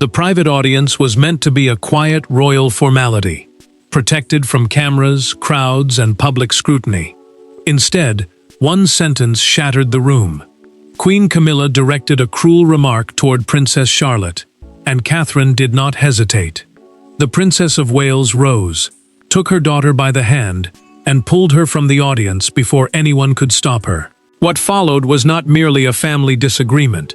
The private audience was meant to be a quiet royal formality, protected from cameras, crowds, and public scrutiny. Instead, one sentence shattered the room. Queen Camilla directed a cruel remark toward Princess Charlotte, and Catherine did not hesitate. The Princess of Wales rose, took her daughter by the hand, and pulled her from the audience before anyone could stop her. What followed was not merely a family disagreement.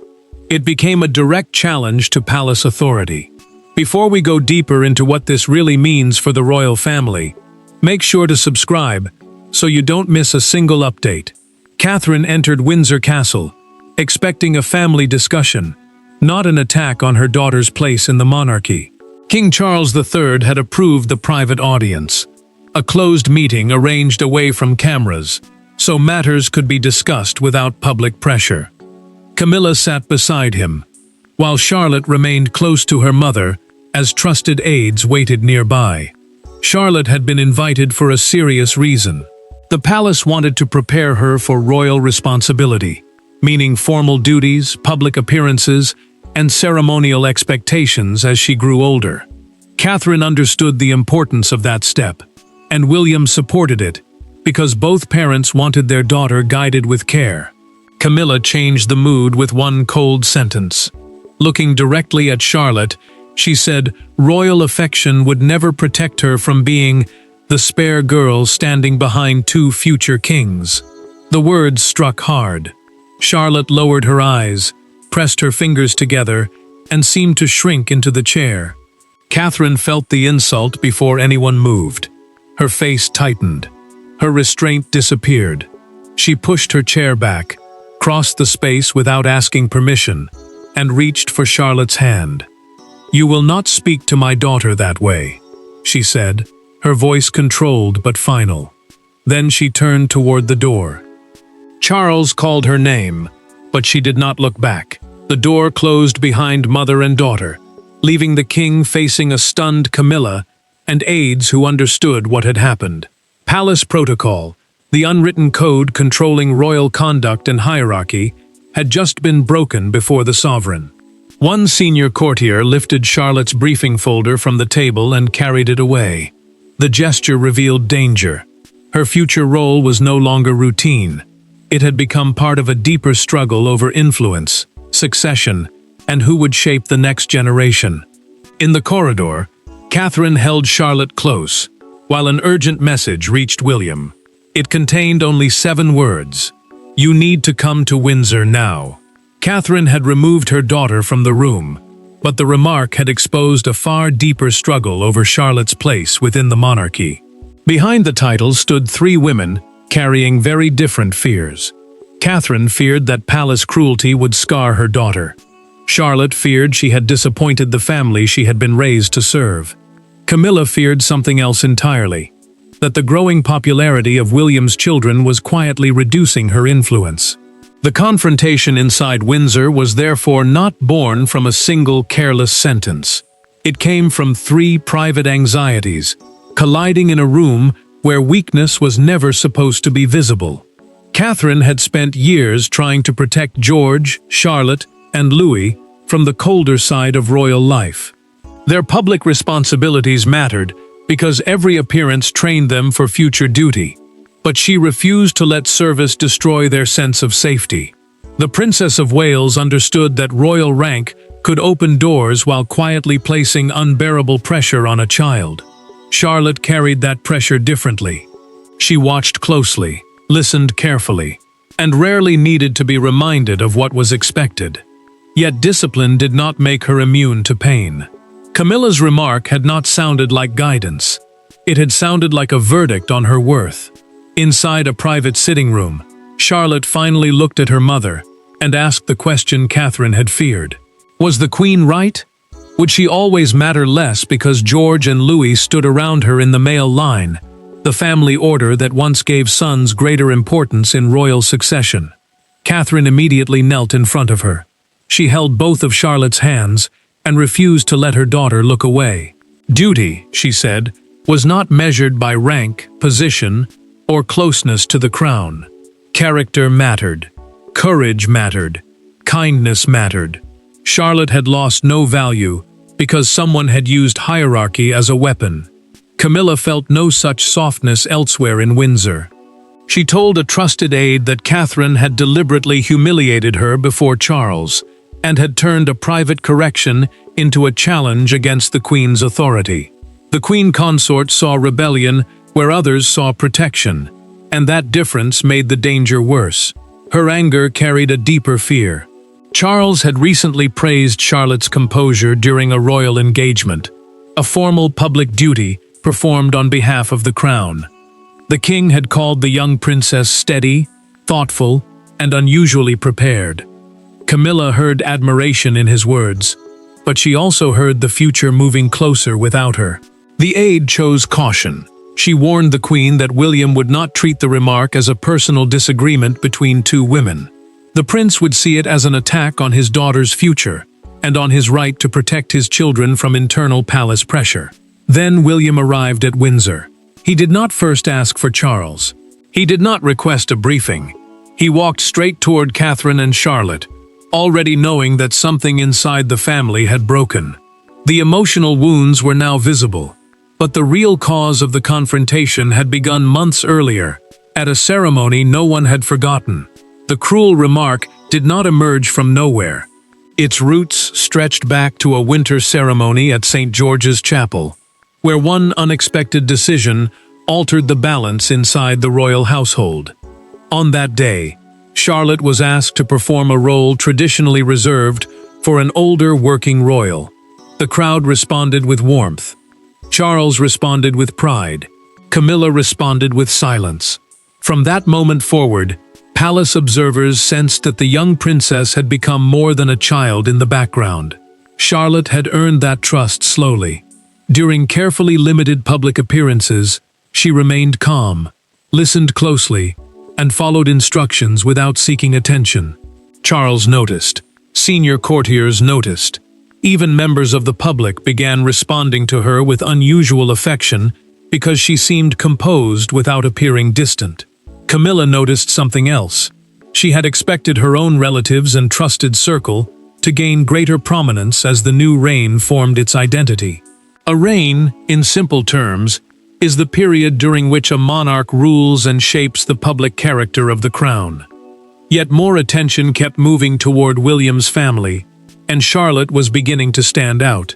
It became a direct challenge to palace authority. Before we go deeper into what this really means for the royal family, make sure to subscribe so you don't miss a single update. Catherine entered Windsor Castle, expecting a family discussion, not an attack on her daughter's place in the monarchy. King Charles III had approved the private audience, a closed meeting arranged away from cameras, so matters could be discussed without public pressure. Camilla sat beside him, while Charlotte remained close to her mother as trusted aides waited nearby. Charlotte had been invited for a serious reason. The palace wanted to prepare her for royal responsibility, meaning formal duties, public appearances, and ceremonial expectations as she grew older. Catherine understood the importance of that step, and William supported it, because both parents wanted their daughter guided with care. Camilla changed the mood with one cold sentence. Looking directly at Charlotte, she said royal affection would never protect her from being the spare girl standing behind two future kings. The words struck hard. Charlotte lowered her eyes, pressed her fingers together, and seemed to shrink into the chair. Catherine felt the insult before anyone moved. Her face tightened. Her restraint disappeared. She pushed her chair back, crossed the space without asking permission, and reached for Charlotte's hand. "You will not speak to my daughter that way," she said, her voice controlled but final. Then she turned toward the door. Charles called her name, but she did not look back. The door closed behind mother and daughter, leaving the king facing a stunned Camilla and aides who understood what had happened. Palace protocol, the unwritten code controlling royal conduct and hierarchy, had just been broken before the sovereign. One senior courtier lifted Charlotte's briefing folder from the table and carried it away. The gesture revealed danger. Her future role was no longer routine. It had become part of a deeper struggle over influence, succession, and who would shape the next generation. In the corridor, Catherine held Charlotte close, while an urgent message reached William. It contained only 7 words. "You need to come to Windsor now." Catherine had removed her daughter from the room, but the remark had exposed a far deeper struggle over Charlotte's place within the monarchy. Behind the title stood 3 women, carrying very different fears. Catherine feared that palace cruelty would scar her daughter. Charlotte feared she had disappointed the family she had been raised to serve. Camilla feared something else entirely, that the growing popularity of William's children was quietly reducing her influence. The confrontation inside Windsor was therefore not born from a single careless sentence. It came from 3 private anxieties, colliding in a room where weakness was never supposed to be visible. Catherine had spent years trying to protect George, Charlotte, and Louis from the colder side of royal life. Their public responsibilities mattered because every appearance trained them for future duty, but she refused to let service destroy their sense of safety. The Princess of Wales understood that royal rank could open doors while quietly placing unbearable pressure on a child. Charlotte carried that pressure differently. She watched closely, listened carefully, and rarely needed to be reminded of what was expected. Yet discipline did not make her immune to pain. Camilla's remark had not sounded like guidance. It had sounded like a verdict on her worth. Inside a private sitting room, Charlotte finally looked at her mother and asked the question Catherine had feared. Was the Queen right? Would she always matter less because George and Louis stood around her in the male line, the family order that once gave sons greater importance in royal succession? Catherine immediately knelt in front of her. She held both of Charlotte's hands and refused to let her daughter look away. Duty, she said, was not measured by rank, position, or closeness to the crown. Character mattered. Courage mattered. Kindness mattered. Charlotte had lost no value because someone had used hierarchy as a weapon. Camilla felt no such softness elsewhere in Windsor. She told a trusted aide that Catherine had deliberately humiliated her before Charles, and had turned a private correction into a challenge against the Queen's authority. The Queen consort saw rebellion where others saw protection, and that difference made the danger worse. Her anger carried a deeper fear. Charles had recently praised Charlotte's composure during a royal engagement, a formal public duty performed on behalf of the crown. The king had called the young princess steady, thoughtful, and unusually prepared. Camilla heard admiration in his words, but she also heard the future moving closer without her. The aide chose caution. She warned the Queen that William would not treat the remark as a personal disagreement between two women. The prince would see it as an attack on his daughter's future, and on his right to protect his children from internal palace pressure. Then William arrived at Windsor. He did not first ask for Charles. He did not request a briefing. He walked straight toward Catherine and Charlotte, already knowing that something inside the family had broken. The emotional wounds were now visible, but the real cause of the confrontation had begun months earlier, at a ceremony no one had forgotten. The cruel remark did not emerge from nowhere. Its roots stretched back to a winter ceremony at St. George's Chapel, where one unexpected decision altered the balance inside the royal household. On that day, Charlotte was asked to perform a role traditionally reserved for an older working royal. The crowd responded with warmth. Charles responded with pride. Camilla responded with silence. From that moment forward, palace observers sensed that the young princess had become more than a child in the background. Charlotte had earned that trust slowly. During carefully limited public appearances, she remained calm, listened closely, and followed instructions without seeking attention. Charles noticed. Senior courtiers noticed. Even members of the public began responding to her with unusual affection because she seemed composed without appearing distant. Camilla noticed something else. She had expected her own relatives and trusted circle to gain greater prominence as the new reign formed its identity. A reign, in simple terms, is the period during which a monarch rules and shapes the public character of the crown. Yet more attention kept moving toward William's family, and Charlotte was beginning to stand out.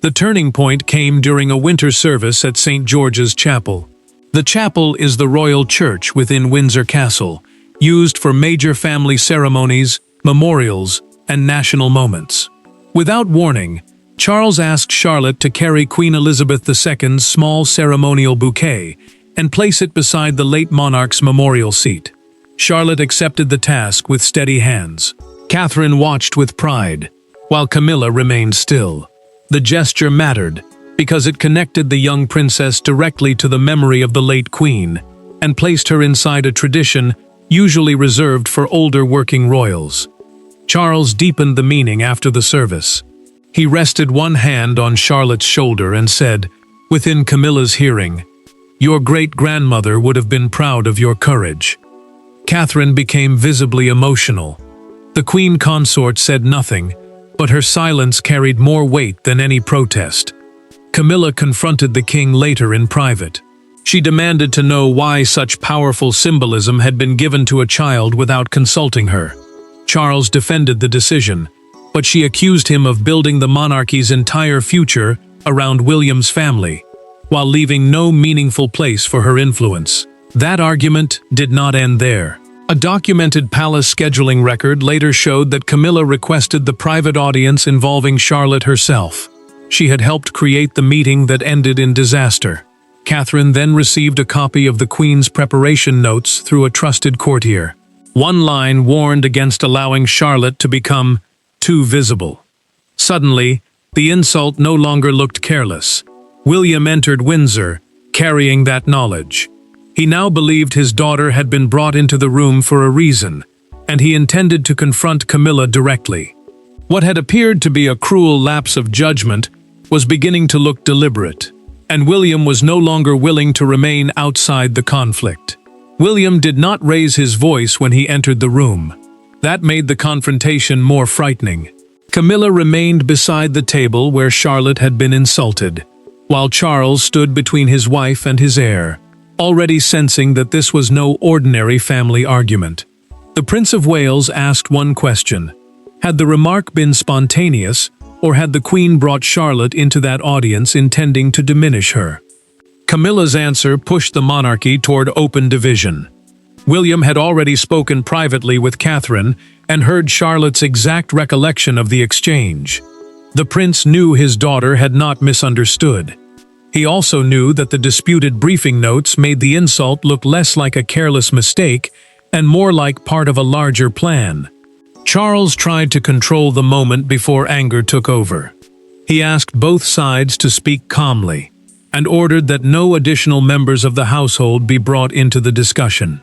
The turning point came during a winter service at St. George's Chapel. The chapel is the royal church within Windsor Castle, used for major family ceremonies, memorials, and national moments. Without warning, Charles asked Charlotte to carry Queen Elizabeth II's small ceremonial bouquet and place it beside the late monarch's memorial seat. Charlotte accepted the task with steady hands. Catherine watched with pride, while Camilla remained still. The gesture mattered because it connected the young princess directly to the memory of the late queen and placed her inside a tradition usually reserved for older working royals. Charles deepened the meaning after the service. He rested one hand on Charlotte's shoulder and said, within Camilla's hearing, "Your great-grandmother would have been proud of your courage." Catherine became visibly emotional. The queen consort said nothing, but her silence carried more weight than any protest. Camilla confronted the king later in private. She demanded to know why such powerful symbolism had been given to a child without consulting her. Charles defended the decision, but she accused him of building the monarchy's entire future around William's family, while leaving no meaningful place for her influence. That argument did not end there. A documented palace scheduling record later showed that Camilla requested the private audience involving Charlotte herself. She had helped create the meeting that ended in disaster. Catherine then received a copy of the Queen's preparation notes through a trusted courtier. One line warned against allowing Charlotte to become too visible. Suddenly, the insult no longer looked careless. William entered Windsor, carrying that knowledge. He now believed his daughter had been brought into the room for a reason, and he intended to confront Camilla directly. What had appeared to be a cruel lapse of judgment was beginning to look deliberate, and William was no longer willing to remain outside the conflict. William did not raise his voice when he entered the room. That made the confrontation more frightening. Camilla remained beside the table where Charlotte had been insulted, while Charles stood between his wife and his heir, already sensing that this was no ordinary family argument. The Prince of Wales asked one question: had the remark been spontaneous, or had the Queen brought Charlotte into that audience intending to diminish her? Camilla's answer pushed the monarchy toward open division. William had already spoken privately with Catherine and heard Charlotte's exact recollection of the exchange. The prince knew his daughter had not misunderstood. He also knew that the disputed briefing notes made the insult look less like a careless mistake and more like part of a larger plan. Charles tried to control the moment before anger took over. He asked both sides to speak calmly and ordered that no additional members of the household be brought into the discussion.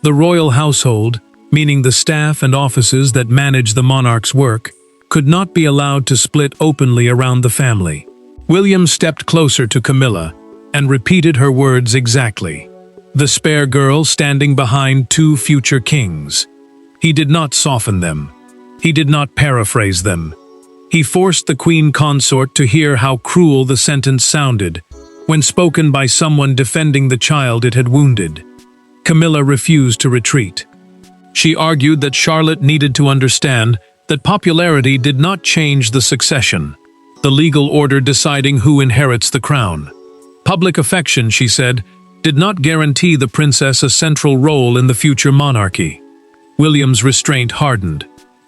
The royal household, meaning the staff and offices that manage the monarch's work, could not be allowed to split openly around the family. William stepped closer to Camilla and repeated her words exactly. The spare girl standing behind two future kings. He did not soften them. He did not paraphrase them. He forced the queen consort to hear how cruel the sentence sounded when spoken by someone defending the child it had wounded. Camilla refused to retreat. She argued that Charlotte needed to understand that popularity did not change the succession, the legal order deciding who inherits the crown. Public affection, she said, did not guarantee the princess a central role in the future monarchy. William's restraint hardened.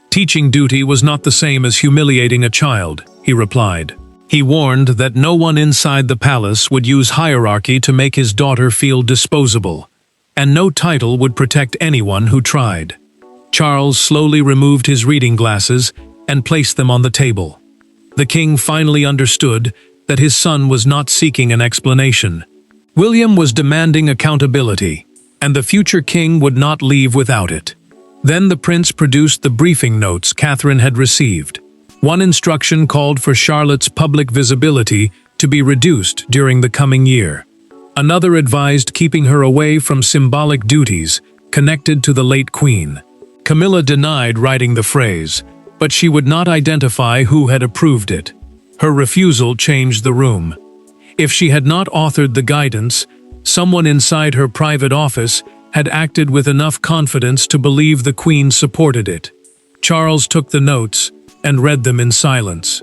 Teaching duty was not the same as humiliating a child, he replied. He warned that no one inside the palace would use hierarchy to make his daughter feel disposable, and no title would protect anyone who tried. Charles slowly removed his reading glasses and placed them on the table. The king finally understood that his son was not seeking an explanation. William was demanding accountability, and the future king would not leave without it. Then the prince produced the briefing notes Catherine had received. One instruction called for Charlotte's public visibility to be reduced during the coming year. Another advised keeping her away from symbolic duties connected to the late queen. Camilla denied writing the phrase, but she would not identify who had approved it. Her refusal changed the room. If she had not authored the guidance, someone inside her private office had acted with enough confidence to believe the queen supported it. Charles took the notes and read them in silence.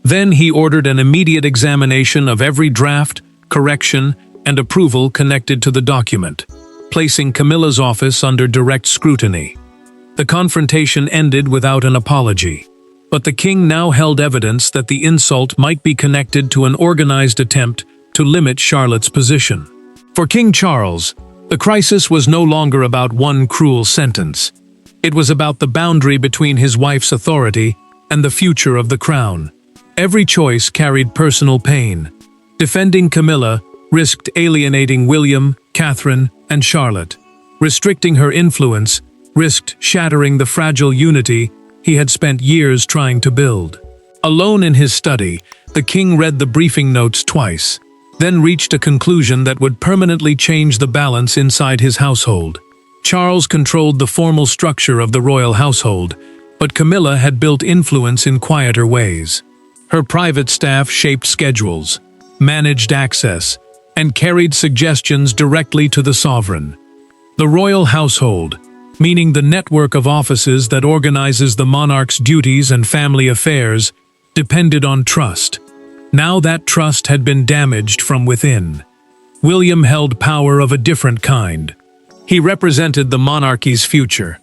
Then he ordered an immediate examination of every draft, correction, and approval connected to the document, placing Camilla's office under direct scrutiny. The confrontation ended without an apology, but the king now held evidence that the insult might be connected to an organized attempt to limit Charlotte's position. For King Charles, the crisis was no longer about one cruel sentence. It was about the boundary between his wife's authority and the future of the crown. Every choice carried personal pain. Defending Camilla risked alienating William, Catherine, and Charlotte. Restricting her influence risked shattering the fragile unity he had spent years trying to build. Alone in his study, the king read the briefing notes twice, then reached a conclusion that would permanently change the balance inside his household. Charles controlled the formal structure of the royal household, but Camilla had built influence in quieter ways. Her private staff shaped schedules, managed access, and carried suggestions directly to the sovereign. The royal household, meaning the network of offices that organizes the monarch's duties and family affairs, depended on trust. Now that trust had been damaged from within. William held power of a different kind. He represented the monarchy's future,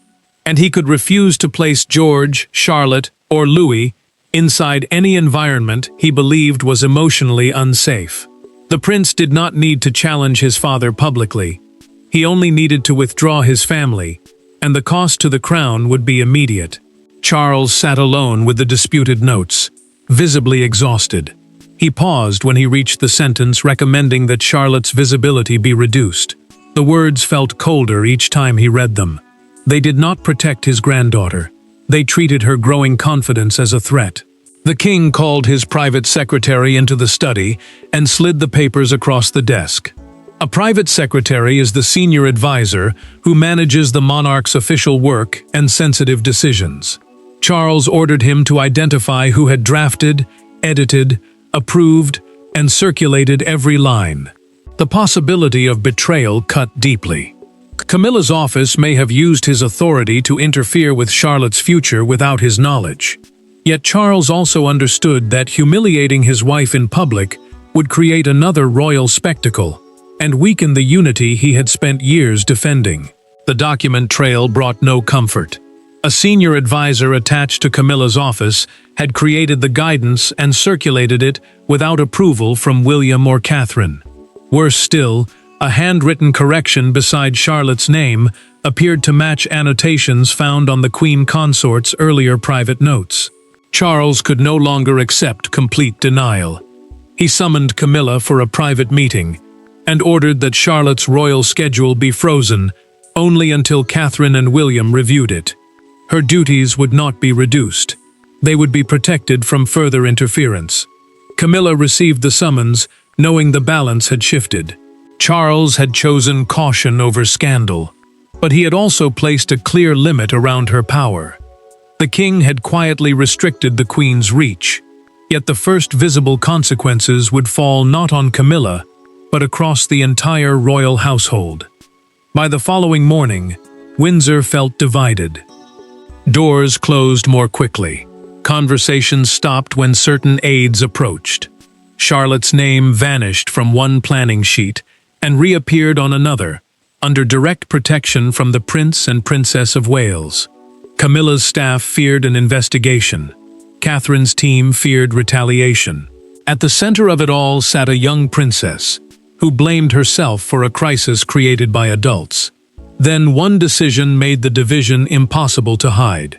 and he could refuse to place George, Charlotte, or Louis inside any environment he believed was emotionally unsafe. The prince did not need to challenge his father publicly. He only needed to withdraw his family, and the cost to the crown would be immediate. Charles sat alone with the disputed notes, visibly exhausted. He paused when he reached the sentence recommending that Charlotte's visibility be reduced. The words felt colder each time he read them. They did not protect his granddaughter. They treated her growing confidence as a threat. The king called his private secretary into the study and slid the papers across the desk. A private secretary is the senior advisor who manages the monarch's official work and sensitive decisions. Charles ordered him to identify who had drafted, edited, approved, and circulated every line. The possibility of betrayal cut deeply. Camilla's office may have used his authority to interfere with Charlotte's future without his knowledge. Yet Charles also understood that humiliating his wife in public would create another royal spectacle and weaken the unity he had spent years defending. The document trail brought no comfort. A senior advisor attached to Camilla's office had created the guidance and circulated it without approval from William or Catherine. Worse still, a handwritten correction beside Charlotte's name appeared to match annotations found on the Queen Consort's earlier private notes. Charles could no longer accept complete denial. He summoned Camilla for a private meeting and ordered that Charlotte's royal schedule be frozen only until Catherine and William reviewed it. Her duties would not be reduced. They would be protected from further interference. Camilla received the summons, knowing the balance had shifted. Charles had chosen caution over scandal, but he had also placed a clear limit around her power. The king had quietly restricted the queen's reach, yet the first visible consequences would fall not on Camilla, but across the entire royal household. By the following morning, Windsor felt divided. Doors closed more quickly. Conversations stopped when certain aides approached. Charlotte's name vanished from one planning sheet and reappeared on another, under direct protection from the Prince and Princess of Wales. Camilla's staff feared an investigation. Catherine's team feared retaliation. At the center of it all sat a young princess, who blamed herself for a crisis created by adults. Then one decision made the division impossible to hide.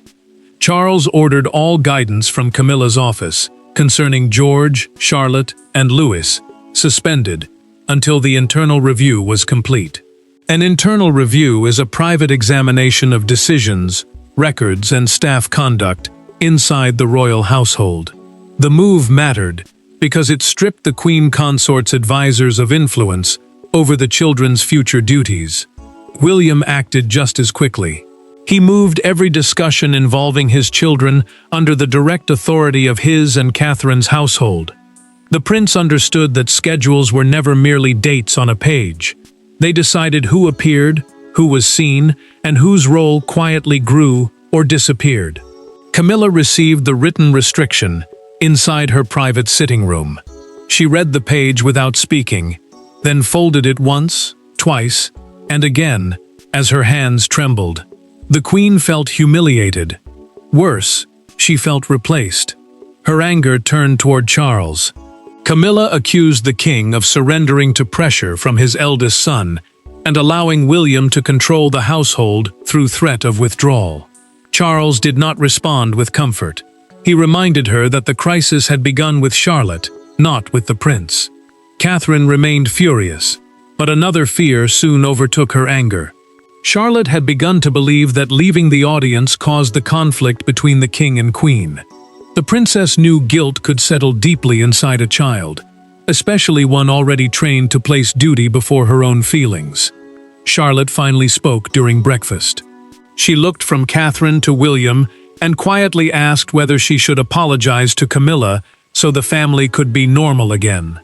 Charles ordered all guidance from Camilla's office concerning George, Charlotte, and Louis suspended until the internal review was complete. An internal review is a private examination of decisions, records, and staff conduct inside the royal household. The move mattered because it stripped the Queen Consort's advisors of influence over the children's future duties. William acted just as quickly. He moved every discussion involving his children under the direct authority of his and Catherine's household. The prince understood that schedules were never merely dates on a page. They decided who appeared, who was seen, and whose role quietly grew or disappeared. Camilla received the written restriction inside her private sitting room. She read the page without speaking, then folded it once, twice, and again, as her hands trembled. The queen felt humiliated. Worse, she felt replaced. Her anger turned toward Charles. Camilla accused the king of surrendering to pressure from his eldest son and allowing William to control the household through threat of withdrawal. Charles did not respond with comfort. He reminded her that the crisis had begun with Charlotte, not with the prince. Catherine remained furious, but another fear soon overtook her anger. Charlotte had begun to believe that leaving the audience caused the conflict between the king and queen. The princess knew guilt could settle deeply inside a child, especially one already trained to place duty before her own feelings. Charlotte finally spoke during breakfast. She looked from Catherine to William and quietly asked whether she should apologize to Camilla so the family could be normal again.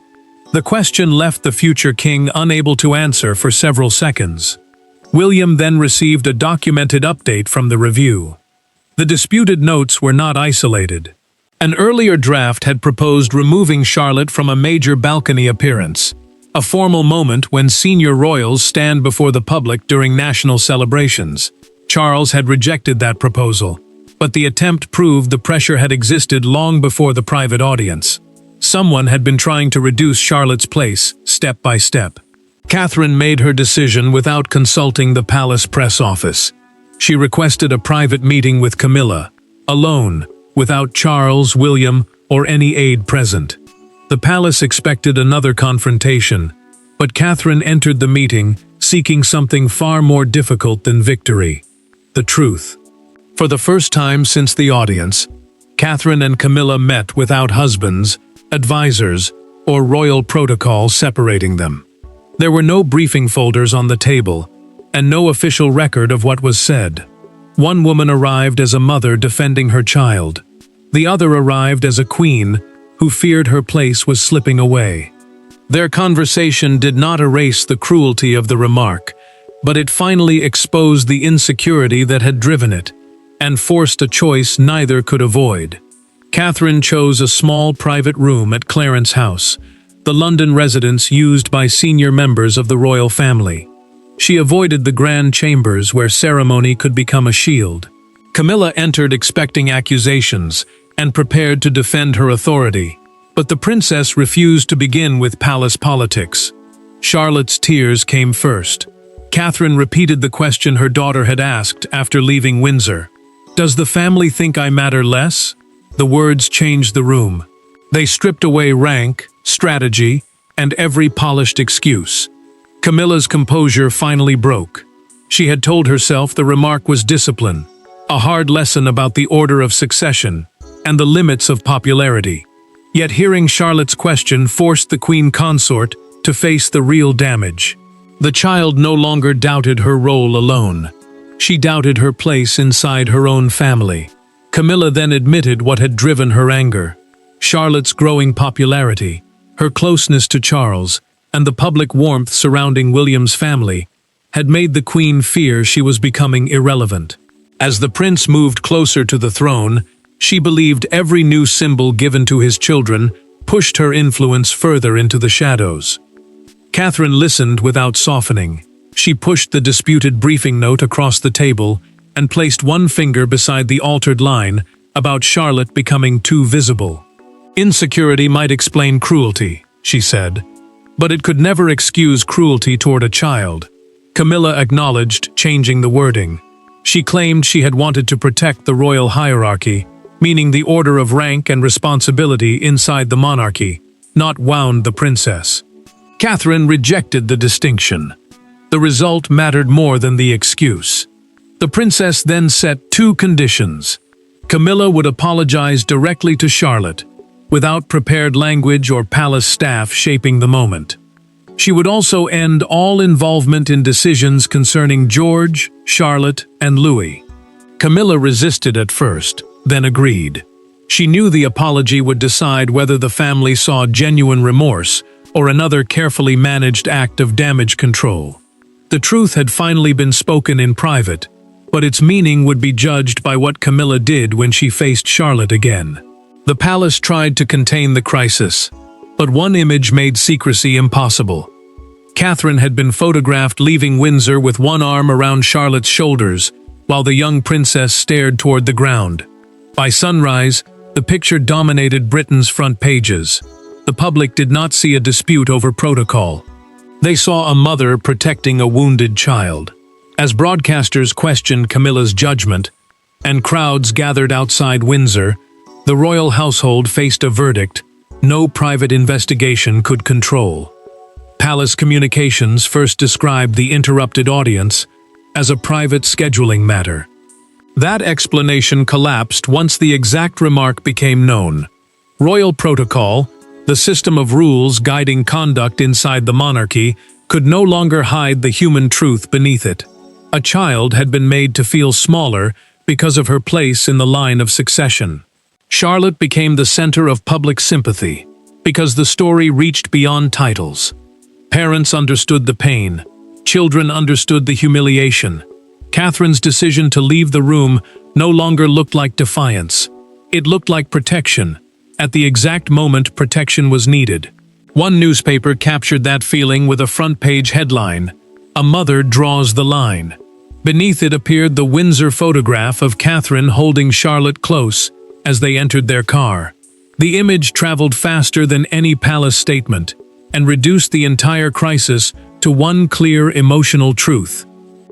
The question left the future king unable to answer for several seconds. William then received a documented update from the review. The disputed notes were not isolated. An earlier draft had proposed removing Charlotte from a major balcony appearance, a formal moment when senior royals stand before the public during national celebrations. Charles had rejected that proposal, but the attempt proved the pressure had existed long before the private audience. Someone had been trying to reduce Charlotte's place, step by step. Catherine made her decision without consulting the palace press office. She requested a private meeting with Camilla, alone, without Charles, William, or any aide present. The palace expected another confrontation, but Catherine entered the meeting seeking something far more difficult than victory: the truth. For the first time since the audience, Catherine and Camilla met without husbands, advisors, or royal protocol separating them. There were no briefing folders on the table, and no official record of what was said. One woman arrived as a mother defending her child. The other arrived as a queen who feared her place was slipping away. Their conversation did not erase the cruelty of the remark, but it finally exposed the insecurity that had driven it, and forced a choice neither could avoid. Catherine chose a small private room at Clarence House, the London residence used by senior members of the royal family. She avoided the grand chambers where ceremony could become a shield. Camilla entered expecting accusations and prepared to defend her authority, but the princess refused to begin with palace politics. Charlotte's tears came first. Catherine repeated the question her daughter had asked after leaving Windsor. "Does the family think I matter less?" The words changed the room. They stripped away rank, strategy, and every polished excuse. Camilla's composure finally broke. She had told herself the remark was discipline, a hard lesson about the order of succession and the limits of popularity. Yet hearing Charlotte's question forced the queen consort to face the real damage. The child no longer doubted her role alone. She doubted her place inside her own family. Camilla then admitted what had driven her anger. Charlotte's growing popularity, her closeness to Charles, and the public warmth surrounding William's family had made the queen fear she was becoming irrelevant. As the prince moved closer to the throne, she believed every new symbol given to his children pushed her influence further into the shadows. Catherine listened without softening. She pushed the disputed briefing note across the table and placed one finger beside the altered line about Charlotte becoming too visible. Insecurity might explain cruelty, she said, but it could never excuse cruelty toward a child. Camilla acknowledged changing the wording. She claimed she had wanted to protect the royal hierarchy, meaning the order of rank and responsibility inside the monarchy, not wound the princess. Catherine rejected the distinction. The result mattered more than the excuse. The princess then set two conditions. Camilla would apologize directly to Charlotte, without prepared language or palace staff shaping the moment. She would also end all involvement in decisions concerning George, Charlotte, and Louis. Camilla resisted at first, then agreed. She knew the apology would decide whether the family saw genuine remorse or another carefully managed act of damage control. The truth had finally been spoken in private, but its meaning would be judged by what Camilla did when she faced Charlotte again. The palace tried to contain the crisis, but one image made secrecy impossible. Catherine had been photographed leaving Windsor with one arm around Charlotte's shoulders, while the young princess stared toward the ground. By sunrise, the picture dominated Britain's front pages. The public did not see a dispute over protocol. They saw a mother protecting a wounded child. As broadcasters questioned Camilla's judgment, and crowds gathered outside Windsor, the royal household faced a verdict no private investigation could control. Palace communications first described the interrupted audience as a private scheduling matter. That explanation collapsed once the exact remark became known. Royal protocol, the system of rules guiding conduct inside the monarchy, could no longer hide the human truth beneath it. A child had been made to feel smaller because of her place in the line of succession. Charlotte became the center of public sympathy because the story reached beyond titles. Parents understood the pain. Children understood the humiliation. Catherine's decision to leave the room no longer looked like defiance. It looked like protection. At the exact moment protection was needed. One newspaper captured that feeling with a front-page headline, "A Mother Draws the Line." Beneath it appeared the Windsor photograph of Catherine holding Charlotte close as they entered their car. The image traveled faster than any palace statement and reduced the entire crisis to one clear emotional truth.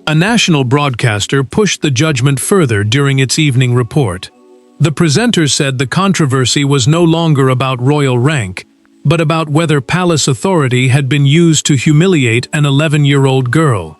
A national broadcaster pushed the judgment further during its evening report. The presenter said the controversy was no longer about royal rank, but about whether palace authority had been used to humiliate an 11-year-old girl.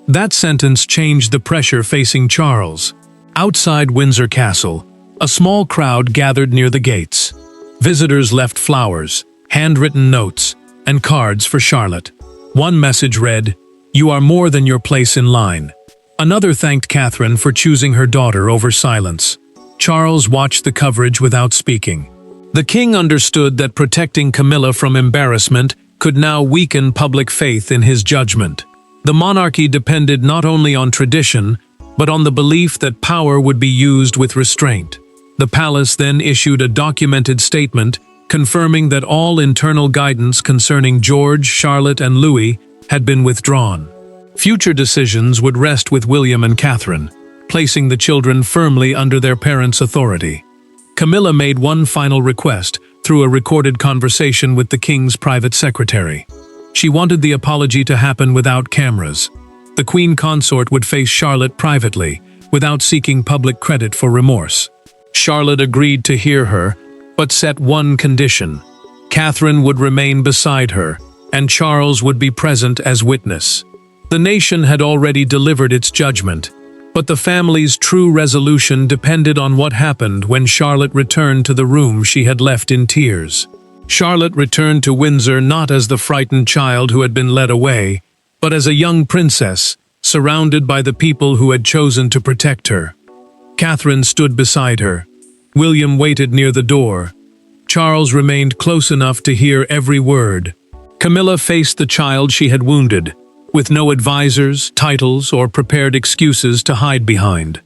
That sentence changed the pressure facing Charles. Outside Windsor Castle, a small crowd gathered near the gates. Visitors left flowers, handwritten notes, and cards for Charlotte. One message read, "You are more than your place in line." Another thanked Catherine for choosing her daughter over silence. Charles watched the coverage without speaking. The king understood that protecting Camilla from embarrassment could now weaken public faith in his judgment. The monarchy depended not only on tradition, but on the belief that power would be used with restraint. The palace then issued a documented statement confirming that all internal guidance concerning George, Charlotte, and Louis had been withdrawn. Future decisions would rest with William and Catherine, placing the children firmly under their parents' authority. Camilla made one final request through a recorded conversation with the king's private secretary. She wanted the apology to happen without cameras. The queen consort would face Charlotte privately, without seeking public credit for remorse. Charlotte agreed to hear her, but set one condition. Catherine would remain beside her, and Charles would be present as witness. The nation had already delivered its judgment, but the family's true resolution depended on what happened when Charlotte returned to the room she had left in tears. Charlotte returned to Windsor not as the frightened child who had been led away, but as a young princess, surrounded by the people who had chosen to protect her. Catherine stood beside her. William waited near the door. Charles remained close enough to hear every word. Camilla faced the child she had wounded, with no advisors, titles, or prepared excuses to hide behind.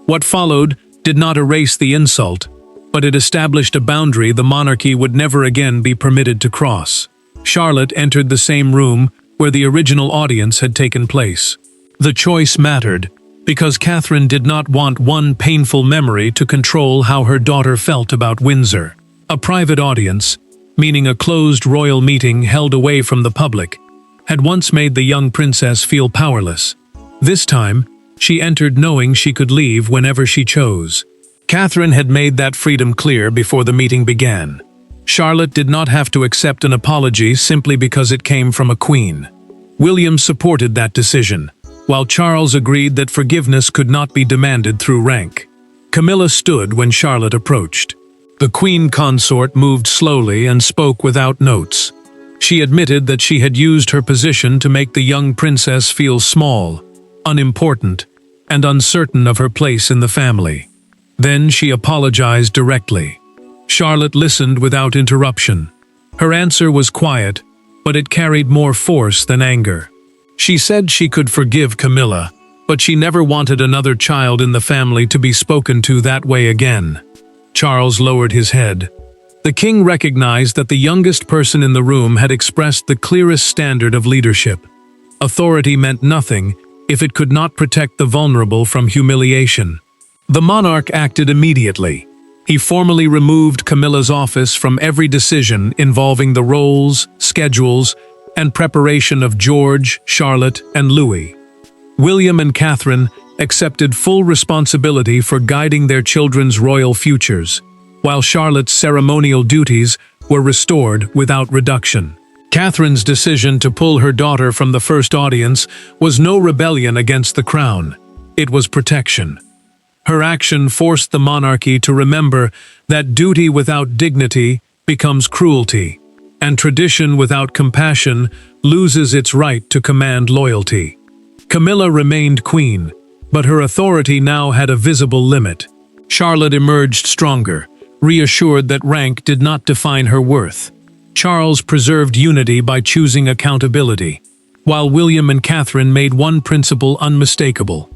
What followed did not erase the insult, but it established a boundary the monarchy would never again be permitted to cross. Charlotte entered the same room where the original audience had taken place. The choice mattered, because Catherine did not want one painful memory to control how her daughter felt about Windsor. A private audience, meaning a closed royal meeting held away from the public, had once made the young princess feel powerless. This time, she entered knowing she could leave whenever she chose. Catherine had made that freedom clear before the meeting began. Charlotte did not have to accept an apology simply because it came from a queen. William supported that decision, while Charles agreed that forgiveness could not be demanded through rank. Camilla stood when Charlotte approached. The queen consort moved slowly and spoke without notes. She admitted that she had used her position to make the young princess feel small, unimportant, and uncertain of her place in the family. Then she apologized directly. Charlotte listened without interruption. Her answer was quiet, but it carried more force than anger. She said she could forgive Camilla, but she never wanted another child in the family to be spoken to that way again. Charles lowered his head. The king recognized that the youngest person in the room had expressed the clearest standard of leadership. Authority meant nothing if it could not protect the vulnerable from humiliation. The monarch acted immediately. He formally removed Camilla's office from every decision involving the roles, schedules, and preparation of George, Charlotte, and Louis. William and Catherine accepted full responsibility for guiding their children's royal futures, while Charlotte's ceremonial duties were restored without reduction. Catherine's decision to pull her daughter from the first audience was no rebellion against the crown. It was protection. Her action forced the monarchy to remember that duty without dignity becomes cruelty, and tradition without compassion loses its right to command loyalty. Camilla remained queen, but her authority now had a visible limit. Charlotte emerged stronger, reassured that rank did not define her worth. Charles preserved unity by choosing accountability, while William and Catherine made one principle unmistakable.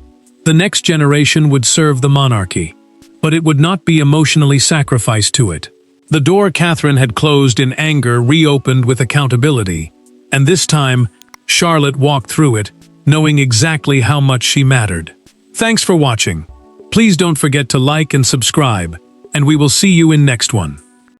The next generation would serve the monarchy, but it would not be emotionally sacrificed to it. The door Catherine had closed in anger reopened with accountability, and this time, Charlotte walked through it, knowing exactly how much she mattered. Thanks for watching. Please don't forget to like and subscribe, and we will see you in next one.